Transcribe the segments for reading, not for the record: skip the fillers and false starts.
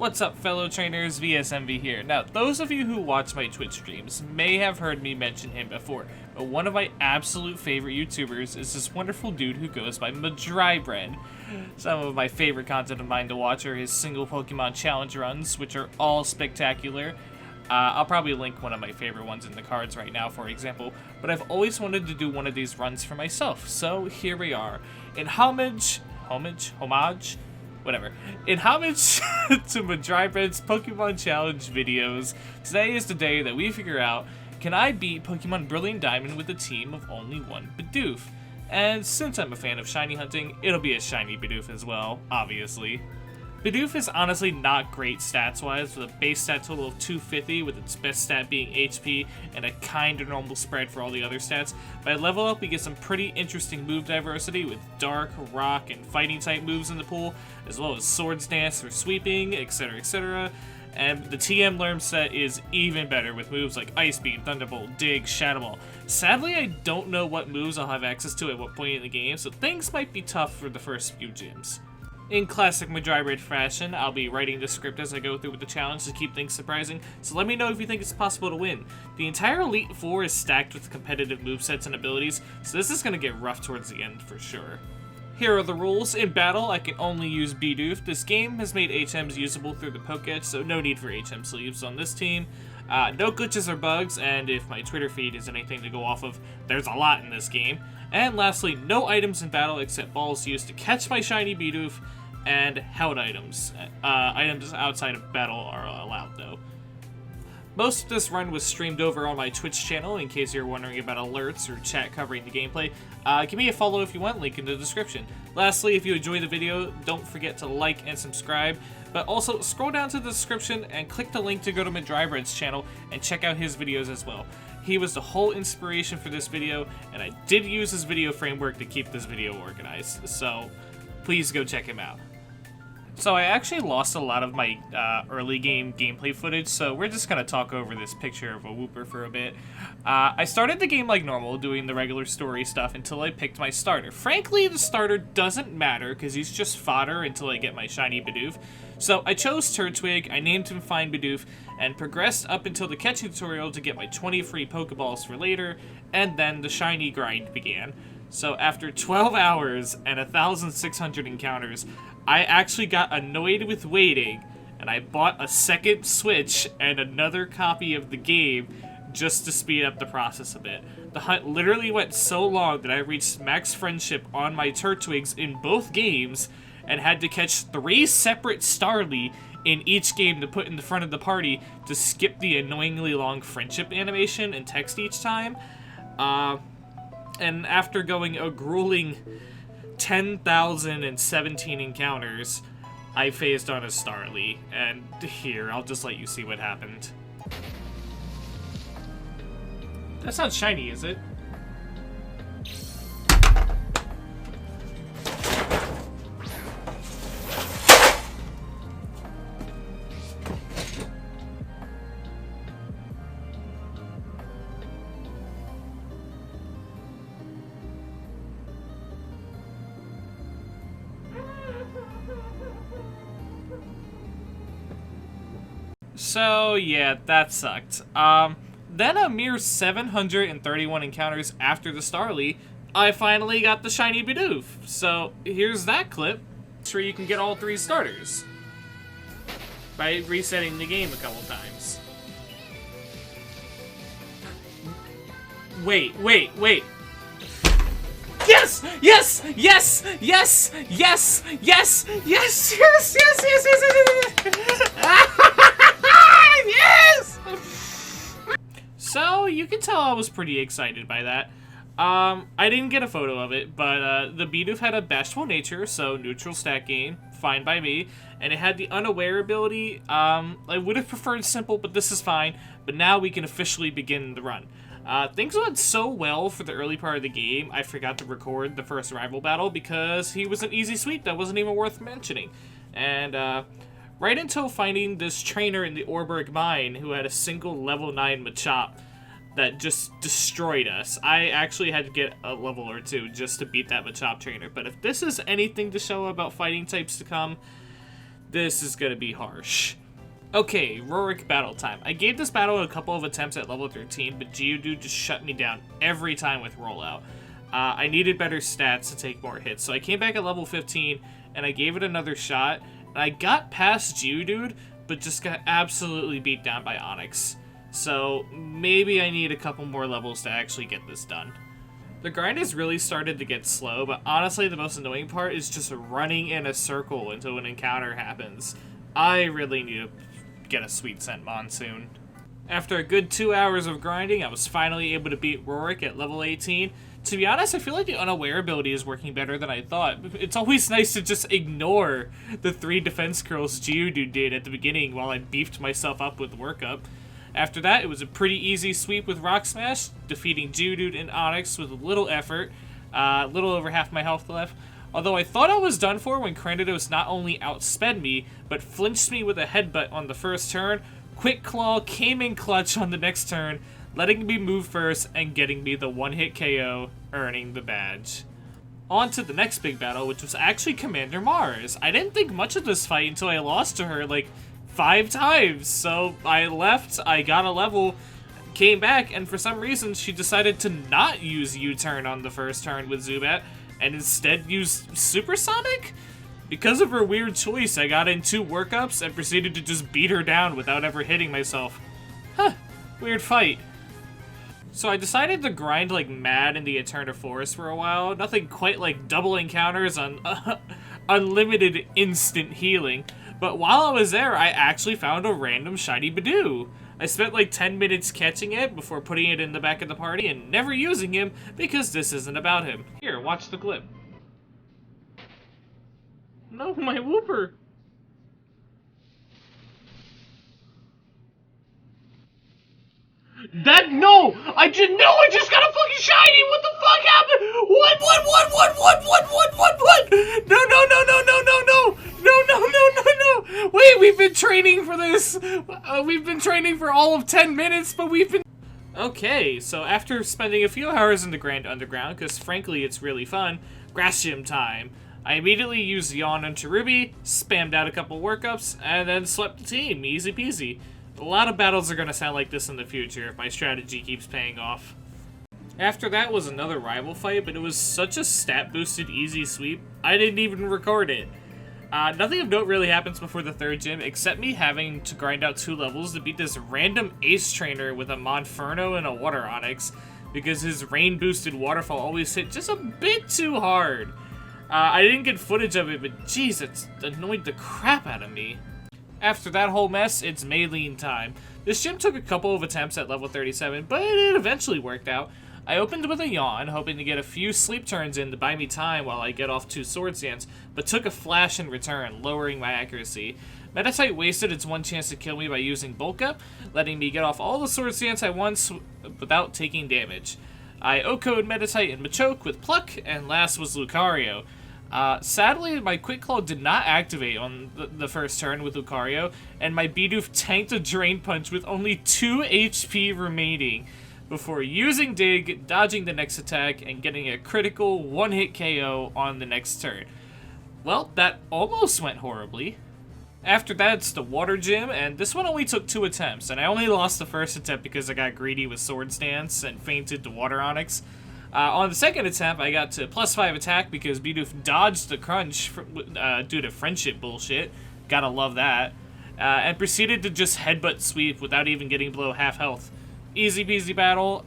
What's up, fellow trainers? VSMV here. Now, those of you who watch my Twitch streams may have heard me mention him before, but one of my absolute favorite YouTubers is this wonderful dude who goes by Madrybread. Some of my favorite content of mine to watch are his single Pokemon challenge runs, which are all spectacular. I'll probably link one of my favorite ones in the cards right now, for example, but I've always wanted to do one of these runs for myself, so here we are. In homage, whatever. In homage to Madrybread's Pokemon Challenge videos, today is the day that we figure out, can I beat Pokemon Brilliant Diamond with a team of only one Bidoof? And since I'm a fan of shiny hunting, it'll be a Shiny Bidoof as well, obviously. Bidoof is honestly not great stats-wise, with a base stat total of 250, with its best stat being HP, and a kinda normal spread for all the other stats. By level up, we get some pretty interesting move diversity, with Dark, Rock, and Fighting-type moves in the pool, as well as Swords Dance for sweeping, etc, etc. And the TM Learn set is even better, with moves like Ice Beam, Thunderbolt, Dig, Shadow Ball. Sadly, I don't know what moves I'll have access to at what point in the game, so things might be tough for the first few gyms. In classic Madrybread fashion, I'll be writing the script as I go through with the challenge to keep things surprising, so let me know if you think it's possible to win. The entire Elite Four is stacked with competitive movesets and abilities, so this is going to get rough towards the end for sure. Here are the rules. In battle, I can only use Bidoof. This game has made HMs usable through the Pokédex, so no need for HM sleeves on this team. No glitches or bugs, and if my Twitter feed is anything to go off of, there's a lot in this game. And lastly, no items in battle except balls used to catch my Shiny Bidoof, and held items. Items outside of battle are allowed, though. Most of this run was streamed over on my Twitch channel, in case you're wondering about alerts or chat covering the gameplay. Give me a follow if you want, link in the description. Lastly, if you enjoyed the video, don't forget to like and subscribe, but also scroll down to the description and click the link to go to Madrybread's channel and check out his videos as well. He was the whole inspiration for this video, and I did use his video framework to keep this video organized, so please go check him out. So I actually lost a lot of my early game gameplay footage, so we're just gonna talk over this picture of a Wooper for a bit. I started the game like normal, doing the regular story stuff until I picked my starter. Frankly, the starter doesn't matter, because he's just fodder until I get my Shiny Bidoof. So I chose Turtwig, I named him Fine Bidoof, and progressed up until the catching tutorial to get my 20 free Pokeballs for later, and then the Shiny grind began. So after 12 hours and 1,600 encounters, I actually got annoyed with waiting, and I bought a second Switch and another copy of the game just to speed up the process a bit. The hunt literally went so long that I reached max friendship on my Turtwigs in both games, and had to catch 3 separate Starly in each game to put in the front of the party to skip the annoyingly long friendship animation and text each time. And after going a grueling 10,017 encounters, I phased on a Starly, and here, I'll just let you see what happened. That's not shiny, is it? So, yeah, that sucked. Then a mere 731 encounters after the Starly, I finally got the Shiny Bidoof. So, here's that clip. Sure, you can get all 3 starters by resetting the game a couple times. Wait. Yes! Yes! Yes! Yes! Yes! Yes! Yes! Yes! Yes! So, you can tell I was pretty excited by that. I didn't get a photo of it, but the Bidoof had a bashful nature, so neutral stat gain, fine by me, and it had the unaware ability. I would have preferred simple, but this is fine, but now we can officially begin the run. Things went so well for the early part of the game, I forgot to record the first rival battle because he was an easy sweep that wasn't even worth mentioning. And, right until finding this trainer in the Orberg mine who had a single level 9 Machop that just destroyed us. I actually had to get a level or 2 just to beat that Machop trainer. But if this is anything to show about fighting types to come, This is gonna be harsh. Okay, Rorik battle time. I gave this battle a couple of attempts at level 13, but Geodude just shut me down every time with rollout. I needed better stats to take more hits, so I came back at level 15, and I gave it another shot, and I got past Geodude, but just got absolutely beat down by Onix. So maybe I need a couple more levels to actually get this done. The grind has really started to get slow, but honestly the most annoying part is just running in a circle until an encounter happens. I really need to get a Sweet Scent Monsoon. After a good 2 hours of grinding, I was finally able to beat Rorik at level 18. To be honest, I feel like the unaware ability is working better than I thought. It's always nice to just ignore the 3 defense curls Geodude did at the beginning while I beefed myself up with workup. After that, it was a pretty easy sweep with Rock Smash, defeating Geodude and Onix with little effort, little over half my health left. Although I thought I was done for when Cranidos not only outsped me, but flinched me with a headbutt on the first turn, Quick Claw came in clutch on the next turn, letting me move first and getting me the one-hit KO, earning the badge. On to the next big battle, which was actually Commander Mars. I didn't think much of this fight until I lost to her like 5 times, so I left, I got a level, came back, and for some reason she decided to not use U-turn on the first turn with Zubat, and instead use Supersonic? Because of her weird choice, I got in 2 workups and proceeded to just beat her down without ever hitting myself. Huh, weird fight. So I decided to grind like mad in the Eterna Forest for a while, nothing quite like double encounters on unlimited instant healing. But while I was there, I actually found a random Shiny Bidoof. I spent like 10 minutes catching it before putting it in the back of the party and never using him because this isn't about him. Here, watch the clip. No, my Wooper! No! I just got a fucking shiny! What the fuck happened? What? No! Wait, we've been training for this! We've been training for all of 10 minutes, but we've been... Okay, so after spending a few hours in the Grand Underground, because frankly it's really fun, grass gym time. I immediately used Yawn into Ruby, spammed out a couple workups, and then swept the team, easy peasy. A lot of battles are going to sound like this in the future if my strategy keeps paying off. After that was another rival fight, but it was such a stat-boosted easy sweep, I didn't even record it. Nothing of note really happens before the 3rd gym, except me having to grind out 2 levels to beat this random ace trainer with a Monferno and a Water Onix, because his rain-boosted waterfall always hit just a bit too hard. I didn't get footage of it, but jeez, it's annoyed the crap out of me. After that whole mess, it's Maylene time. This gym took a couple of attempts at level 37, but it eventually worked out. I opened with a Yawn, hoping to get a few sleep turns in to buy me time while I get off 2 Swords Dance, but took a flash in return, lowering my accuracy. Meditite wasted its 1 chance to kill me by using Bulk Up, letting me get off all the Swords Dance I want without taking damage. I OHKO'd Meditite and Machoke with Pluck, and last was Lucario. Sadly, my Quick Claw did not activate on the first turn with Lucario, and my Bidoof tanked a Drain Punch with only 2 HP remaining, before using Dig, dodging the next attack, and getting a critical 1-hit KO on the next turn. Well, that almost went horribly. After that, it's the Water Gym, and this one only took 2 attempts, and I only lost the first attempt because I got greedy with Swords Dance and fainted to Water Onix. On the second attempt, I got to +5 attack because Bidoof dodged the crunch due to friendship bullshit. Gotta love that. And proceeded to just headbutt sweep without even getting below half health. Easy peasy battle.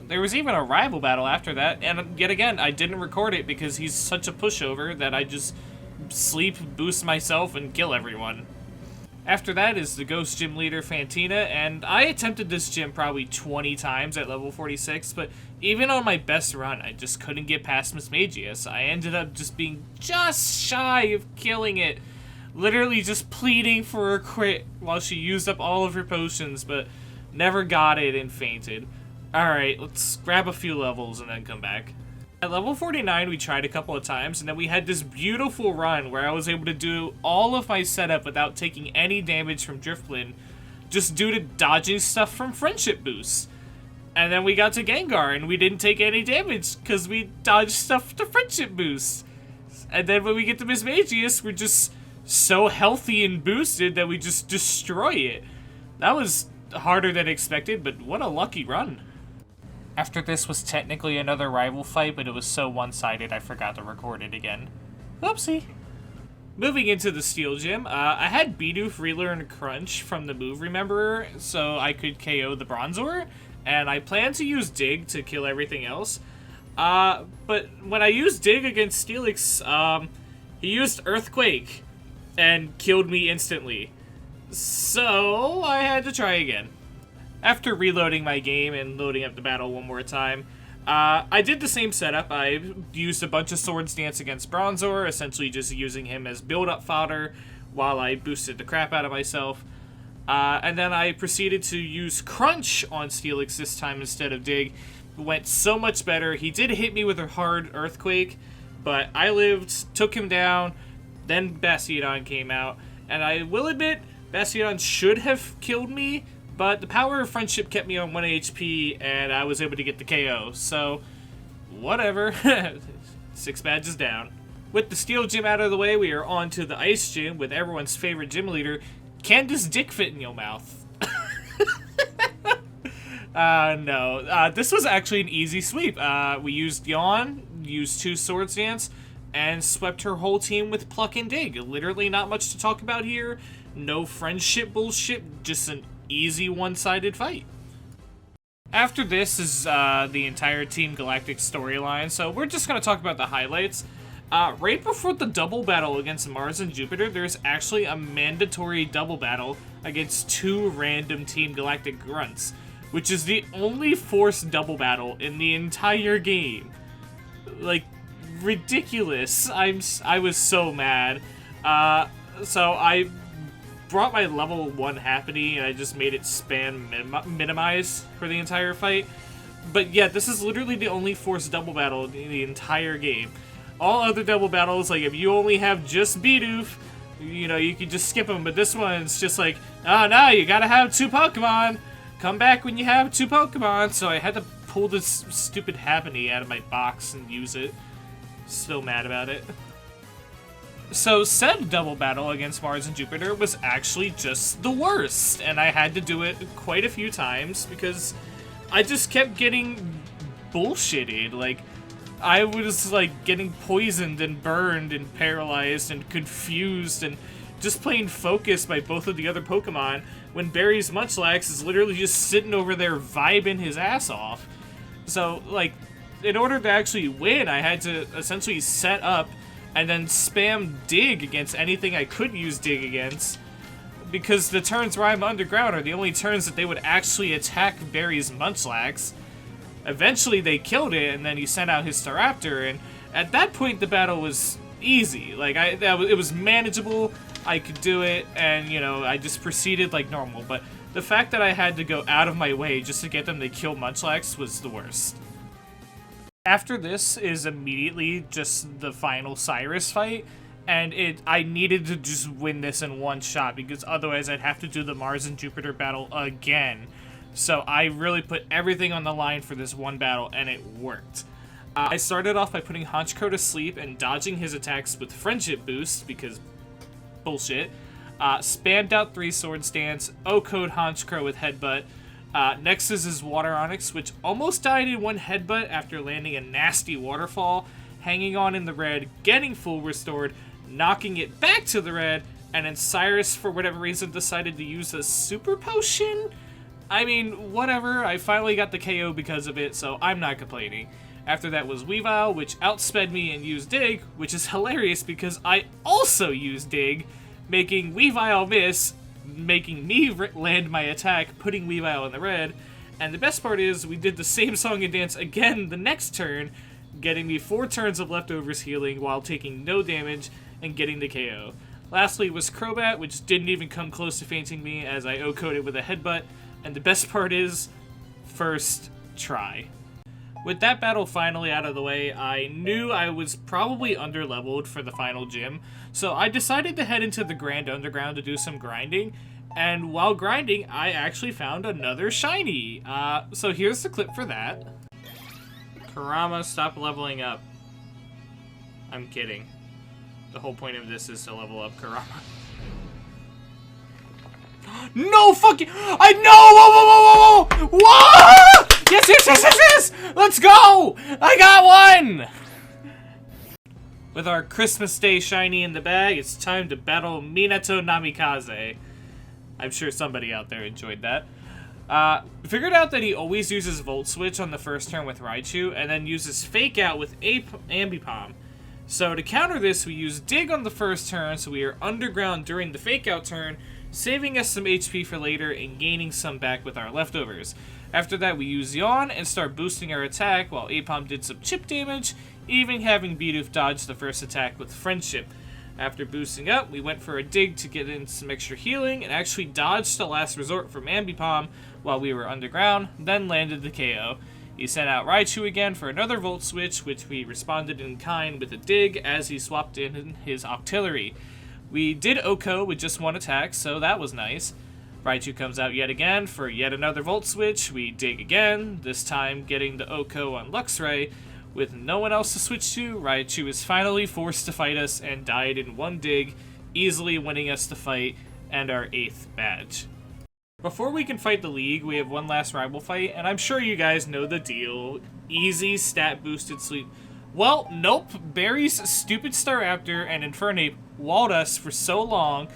There was even a rival battle after that, and yet again, I didn't record it because he's such a pushover that I just sleep, boost myself, and kill everyone. After that is the Ghost Gym leader, Fantina, and I attempted this gym probably 20 times at level 46, but even on my best run, I just couldn't get past Mismagius. I ended up just being just shy of killing it, literally just pleading for a crit while she used up all of her potions, but never got it and fainted. Alright, let's grab a few levels and then come back. At level 49, we tried a couple of times, and then we had this beautiful run where I was able to do all of my setup without taking any damage from Drifblim, just due to dodging stuff from Friendship Boosts. And then we got to Gengar, and we didn't take any damage, because we dodged stuff to Friendship Boosts. And then when we get to Mismagius, we're just so healthy and boosted that we just destroy it. That was harder than expected, but what a lucky run. After this was technically another rival fight, but it was so one-sided I forgot to record it again. Oopsie. Moving into the Steel Gym, I had Bidoof relearn Crunch from the Move Rememberer so I could KO the Bronzor, and I planned to use Dig to kill everything else. But when I used Dig against Steelix, he used Earthquake and killed me instantly. So I had to try again. After reloading my game and loading up the battle one more time, I did the same setup. I used a bunch of Swords Dance against Bronzor, essentially just using him as build-up fodder while I boosted the crap out of myself. And then I proceeded to use Crunch on Steelix this time instead of Dig. It went so much better. He did hit me with a hard Earthquake, but I lived, took him down, then Bastiodon came out, and I will admit, Bastiodon should have killed me, but the power of friendship kept me on 1 HP, and I was able to get the KO, so whatever. 6 badges down. With the Steel Gym out of the way, we are on to the Ice Gym with everyone's favorite gym leader. Can this dick fit in your mouth? No. This was actually an easy sweep. We used Yawn, used 2 Swords Dance, and swept her whole team with Pluck and Dig. Literally not much to talk about here. No friendship bullshit, just an easy one-sided fight. After this is the entire Team Galactic storyline, so we're just going to talk about the highlights. Right before the double battle against Mars and Jupiter, there's actually a mandatory double battle against 2 random Team Galactic grunts, which is the only forced double battle in the entire game. Like, ridiculous. I was so mad. So I brought my level 1 Happiny and I just made it spam minimize for the entire fight. But yeah, this is literally the only forced double battle in the entire game. All other double battles, like if you only have just Bidoof, you know, you could just skip them, but this one's just like, oh no, you gotta have 2 Pokemon. Come back when you have 2 Pokemon. So I had to pull this stupid Happiny out of my box and use it. Still mad about it. So said double battle against Mars and Jupiter was actually just the worst, and I had to do it quite a few times because I just kept getting bullshitted. Like, I was like getting poisoned and burned and paralyzed and confused and just plain focused by both of the other Pokemon when Barry's Munchlax is literally just sitting over there vibing his ass off. So, like, in order to actually win, I had to essentially set up and then spam Dig against anything I could use Dig against, because the turns where I'm underground are the only turns that they would actually attack Barry's Munchlax. Eventually they killed it, and then he sent out his Staraptor, and at that point the battle was easy. Like, it was manageable, I could do it, and, you know, I just proceeded like normal. But the fact that I had to go out of my way just to get them to kill Munchlax was the worst. After this is immediately just the final Cyrus fight, and I needed to just win this in one shot because otherwise I'd have to do the Mars and Jupiter battle again. So I really put everything on the line for this one battle, and it worked. I started off by putting Honchkrow to sleep and dodging his attacks with Friendship Boost because bullshit. Spammed out 3 Swords Dance, O-code Honchkrow with Headbutt. Next is his Water Onix, which almost died in 1 headbutt after landing a nasty waterfall, hanging on in the red, getting full restored, knocking it back to the red, and then Cyrus, for whatever reason, decided to use a Super Potion? I mean, whatever, I finally got the KO because of it, so I'm not complaining. After that was Weavile, which outsped me and used Dig, which is hilarious because I also used Dig, making Weavile miss, making me land my attack, putting Weavile in the red. And the best part is, we did the same song and dance again the next turn, getting me 4 turns of leftovers healing while taking no damage and getting the KO. Lastly was Crobat, which didn't even come close to fainting me as I O-coded with a headbutt. And the best part is, first try. With that battle finally out of the way, I knew I was probably underleveled for the final gym, so I decided to head into the Grand Underground to do some grinding, and while grinding, I actually found another shiny. So here's the clip for that. Kurama, stop leveling up. I'm kidding. the whole point of this is to level up Kurama. No fucking... I know! Whoa, whoa, whoa, whoa, whoa! Whoa! Yes, yes, yes, yes, yes! Let's go! I got one! With our Christmas Day shiny in the bag, it's time to battle Minato Namikaze. I'm sure somebody out there enjoyed that. Figured out that he always uses Volt Switch on the first turn with Raichu, and then uses Fake Out with Ambipom. So to counter this, we use Dig on the first turn, so we are underground during the Fake Out turn, saving us some HP for later and gaining some back with our leftovers. After that, we use Yawn and start boosting our attack, while Apom did some chip damage, even having Bidoof dodge the first attack with Friendship. After boosting up, we went for a Dig to get in some extra healing, and actually dodged the last resort from Ambipom while we were underground, then landed the KO. He sent out Raichu again for another Volt Switch, which we responded in kind with a Dig as he swapped in his Octillery. We did Oko with just one attack, so that was nice. Raichu comes out yet again for yet another Volt Switch. We Dig again, this time getting the Oko on Luxray. With no one else to switch to, Raichu is finally forced to fight us and died in one Dig, easily winning us the fight and our 8th badge. Before we can fight the League, we have one last rival fight, and I'm sure you guys know the deal. Easy, stat-boosted sweep. Well, nope. Barry's stupid Staraptor and Infernape walled us for so long,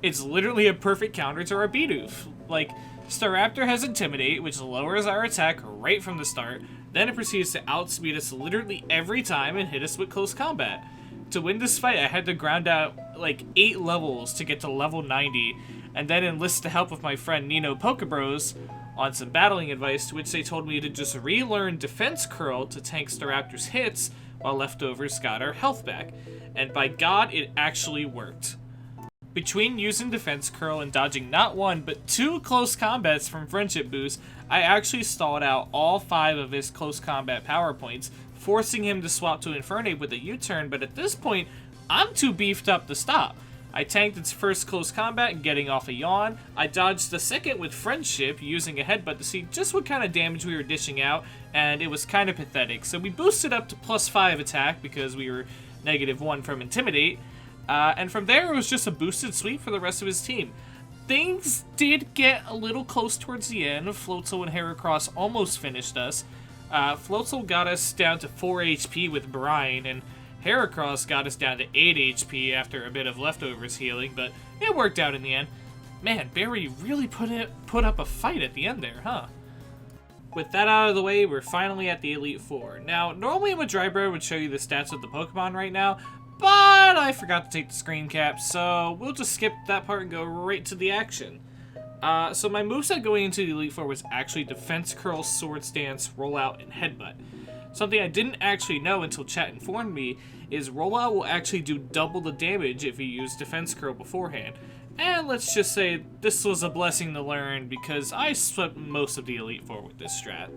it's literally a perfect counter to our Bidoof. Like, Staraptor has Intimidate, which lowers our attack right from the start, then it proceeds to outspeed us literally every time and hit us with close combat. To win this fight, I had to ground out like 8 levels to get to level 90, and then enlist the help of my friend Nino Pokebros on some battling advice, to which they told me to just relearn Defense Curl to tank Staraptor's hits while leftovers got our health back. And by God, it actually worked. Between using Defense Curl and dodging not 1, but 2 close combats from Friendship Boost, I actually stalled out all 5 of his close combat power points, forcing him to swap to Infernape with a U-turn, but at this point, I'm too beefed up to stop. I tanked its first close combat, getting off a Yawn. I dodged the second with Friendship, using a Headbutt to see just what kind of damage we were dishing out, and it was kind of pathetic. So we boosted up to +5 attack because we were -1 from Intimidate, and from there it was just a boosted sweep for the rest of his team. Things did get a little close towards the end. Floatzel and Heracross almost finished us. Floatzel got us down to 4 HP with Brine, and Heracross got us down to 8 HP after a bit of leftovers healing, but it worked out in the end. Man, Barry really put up a fight at the end there, huh? With that out of the way, we're finally at the Elite Four. Now, normally Madrybro would show you the stats of the Pokemon right now, but I forgot to take the screen cap, so we'll just skip that part and go right to the action. So my moveset going into the Elite Four was actually Defense Curl, Sword Stance, Rollout, and Headbutt. Something I didn't actually know until chat informed me is Rollout will actually do double the damage if you use Defense Curl beforehand. And let's just say this was a blessing to learn because I swept most of the Elite Four with this strat.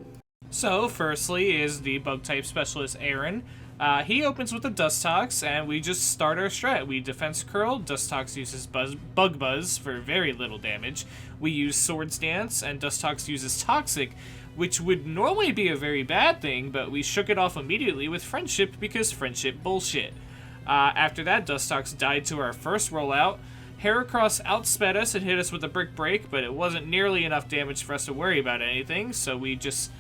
So firstly is the Bug-type Specialist Aaron. He opens with a Dustox, and we just start our strat. We Defense Curl, Dustox uses Bug Buzz for very little damage. We use Swords Dance, and Dustox uses Toxic, which would normally be a very bad thing, but we shook it off immediately with Friendship because Friendship bullshit. After that, Dustox died to our first rollout. Heracross outsped us and hit us with a Brick Break, but it wasn't nearly enough damage for us to worry about anything, so we just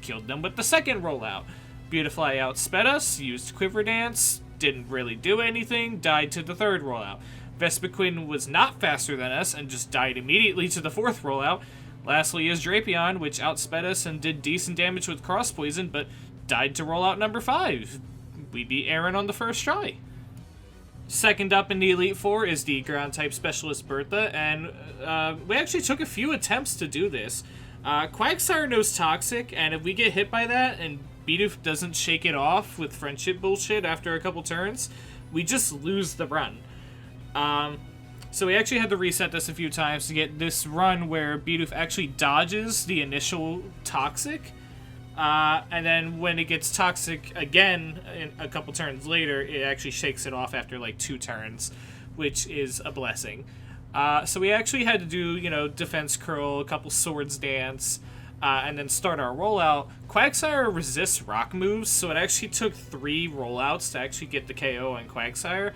killed them with the second rollout. Beautifly outsped us, used Quiver Dance, didn't really do anything, died to the third rollout. Vespiquen was not faster than us and just died immediately to the fourth rollout. Lastly is Drapion, which outsped us and did decent damage with Cross Poison, but died to rollout number 5. We beat Aaron on the first try. Second up in the Elite Four is the Ground-type Specialist Bertha, and we actually took a few attempts to do this. Quagsire knows Toxic, and if we get hit by that and Bidoof doesn't shake it off with Friendship bullshit after a couple turns, we just lose the run. So we actually had to reset this a few times to get this run where Bidoof actually dodges the initial Toxic, and then when it gets Toxic again a couple turns later, it actually shakes it off after like 2 turns, which is a blessing. So we actually had to do, Defense Curl, a couple Swords Dance, and then start our rollout. Quagsire resists rock moves, so it actually took 3 rollouts to actually get the KO on Quagsire.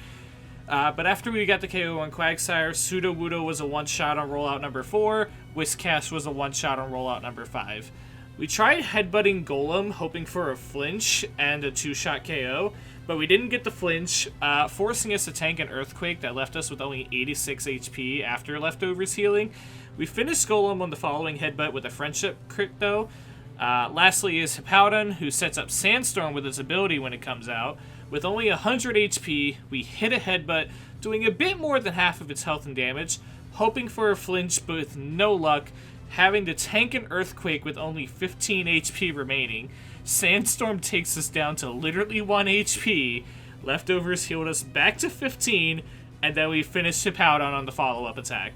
But after we got the KO on Quagsire, Sudowoodo was a one-shot on rollout number 4, Whiscash was a one-shot on rollout number 5. We tried headbutting Golem, hoping for a flinch and a 2-shot KO, but we didn't get the flinch, forcing us to tank an Earthquake that left us with only 86 HP after Leftovers healing. We finished Golem on the following headbutt with a Friendship crit though. Lastly is Hippowdon, who sets up Sandstorm with its ability when it comes out. With only 100 HP, we hit a headbutt, doing a bit more than half of its health and damage, hoping for a flinch but with no luck, having to tank an Earthquake with only 15 HP remaining. Sandstorm takes us down to literally 1 HP, Leftovers healed us back to 15, and then we finished Hippowdon on the follow-up attack.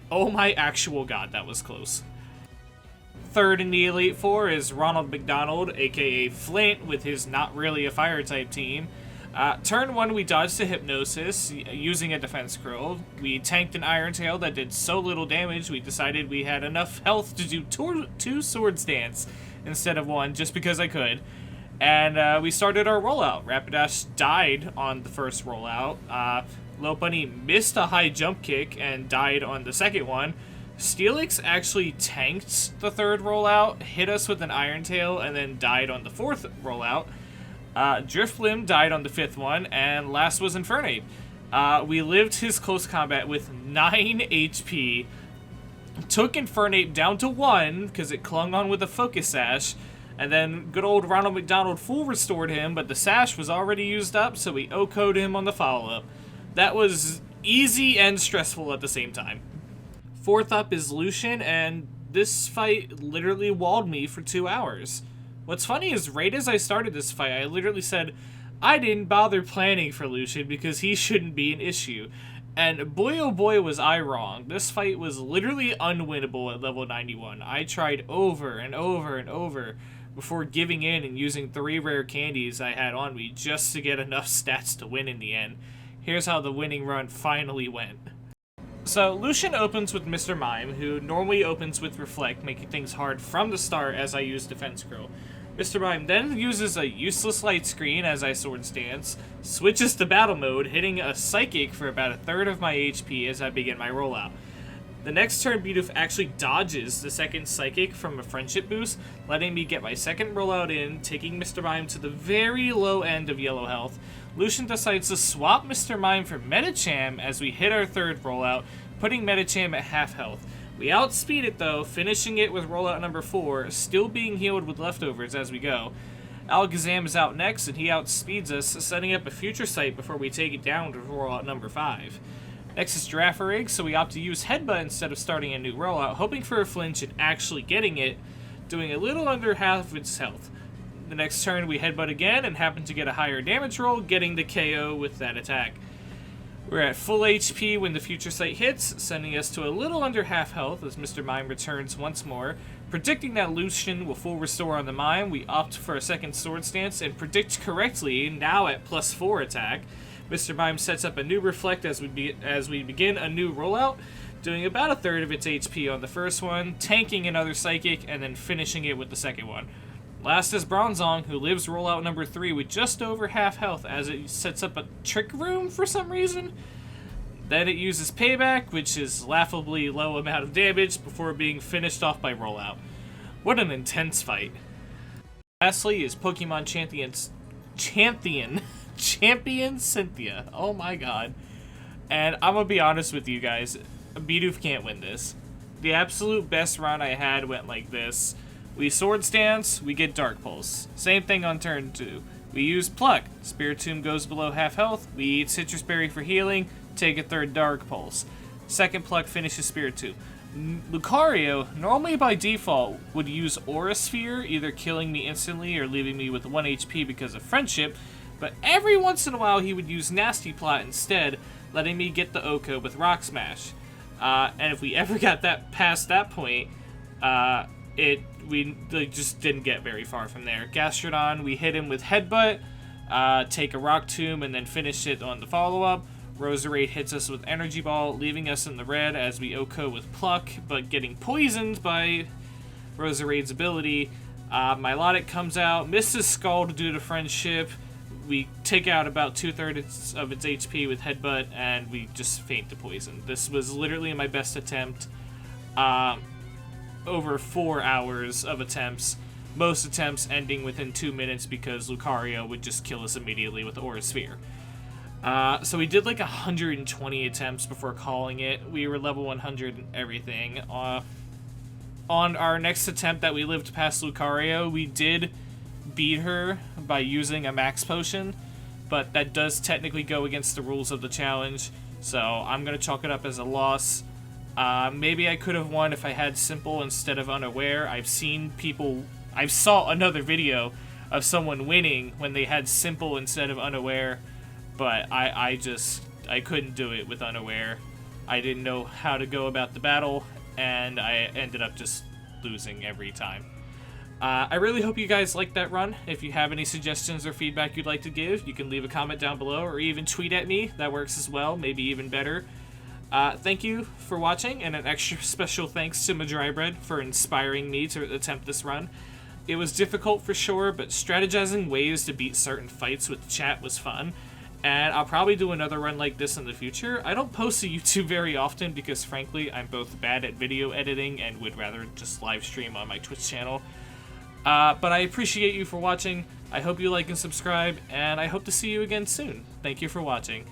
Oh my actual god, that was close. Third in the Elite Four is Ronald McDonald, aka Flint, with his not really a fire type team. Turn 1, we dodged a Hypnosis using a defense scroll. We tanked an Iron Tail that did so little damage we decided we had enough health to do 2 Swords Dance instead of 1 just because I could. And we started our rollout. Rapidash died on the first rollout. Lopunny missed a high jump kick and died on the second one. Steelix actually tanked the third rollout, hit us with an Iron Tail, and then died on the fourth rollout. Drifblim died on the fifth one, and last was Infernape. We lived his close combat with 9 HP, took Infernape down to 1 because it clung on with a Focus Sash, and then good old Ronald McDonald full restored him, but the Sash was already used up, so we OHKO'd him on the follow-up. That was easy and stressful at the same time. Fourth up is Lucian, and this fight literally walled me for 2 hours. What's funny is right as I started this fight, I literally said, I didn't bother planning for Lucian because he shouldn't be an issue. And boy oh boy was I wrong. This fight was literally unwinnable at level 91. I tried over and over and over before giving in and using 3 rare candies I had on me just to get enough stats to win in the end. Here's how the winning run finally went. So, Lucian opens with Mr. Mime, who normally opens with Reflect, making things hard from the start as I use Defense Scroll. Mr. Mime then uses a useless light screen as I Swords Dance, switches to Battle Mode, hitting a Psychic for about a third of my HP as I begin my rollout. The next turn, Bidoof actually dodges the second Psychic from a Friendship boost, letting me get my second rollout in, taking Mr. Mime to the very low end of yellow health. Lucian decides to swap Mr. Mime for Medicham as we hit our third rollout, putting Medicham at half health. We outspeed it though, finishing it with rollout number 4, still being healed with leftovers as we go. Alakazam is out next and he outspeeds us, setting up a future sight before we take it down to rollout number 5. Next is Girafarig, so we opt to use Headbutt instead of starting a new rollout, hoping for a flinch and actually getting it, doing a little under half of its health. The next turn we Headbutt again and happen to get a higher damage roll, getting the KO with that attack. We're at full HP when the Future Sight hits, sending us to a little under half health as Mr. Mime returns once more. Predicting that Lucian will full restore on the Mime, we opt for a second Swords Dance and predict correctly, now at +4 attack. Mr. Mime sets up a new Reflect as we begin a new rollout, doing about a third of its HP on the first one, tanking another Psychic, and then finishing it with the second one. Last is Bronzong, who lives rollout number 3 with just over half health as it sets up a Trick Room for some reason. Then it uses Payback, which is laughably low amount of damage, before being finished off by rollout. What an intense fight. Lastly is Pokemon Champion Cynthia. Oh my god. And I'm gonna be honest with you guys, Bidoof can't win this. The absolute best run I had went like this. We Swords Dance, we get Dark Pulse. Same thing on turn 2. We use Pluck. Spiritomb goes below half health. We eat Citrus Berry for healing, take a third Dark Pulse. Second Pluck finishes Spiritomb. Lucario, normally by default, would use Aura Sphere, either killing me instantly or leaving me with 1 HP because of Friendship, but every once in a while he would use Nasty Plot instead, letting me get the OHKO with Rock Smash. And if we ever got that past that point, we just didn't get very far from there. Gastrodon, we hit him with Headbutt, take a Rock Tomb, and then finish it on the follow-up. Roserade hits us with Energy Ball, leaving us in the red as we OHKO with Pluck, but getting poisoned by Roserade's ability. Milotic comes out, misses Scald due to Friendship. we take out about 2/3 of its HP with Headbutt, and we just faint to poison. This was literally my best attempt. Over 4 hours of attempts. Most attempts ending within 2 minutes because Lucario would just kill us immediately with Aura Sphere. So we did like 120 attempts before calling it. We were level 100 and everything. On our next attempt that we lived past Lucario, we did beat her by using a max potion, but that does technically go against the rules of the challenge, so I'm going to chalk it up as a loss. Maybe I could have won if I had simple instead of unaware. I saw another video of someone winning when they had simple instead of unaware, but I couldn't do it with unaware. I didn't know how to go about the battle, and I ended up just losing every time. I really hope you guys liked that run. If you have any suggestions or feedback you'd like to give, you can leave a comment down below or even tweet at me. That works as well, maybe even better. Thank you for watching, and an extra special thanks to Madrybread for inspiring me to attempt this run. It was difficult for sure, but strategizing ways to beat certain fights with chat was fun. And I'll probably do another run like this in the future. I don't post to YouTube very often because, frankly, I'm both bad at video editing and would rather just live stream on my Twitch channel. But I appreciate you for watching. I hope you like and subscribe, and I hope to see you again soon. Thank you for watching.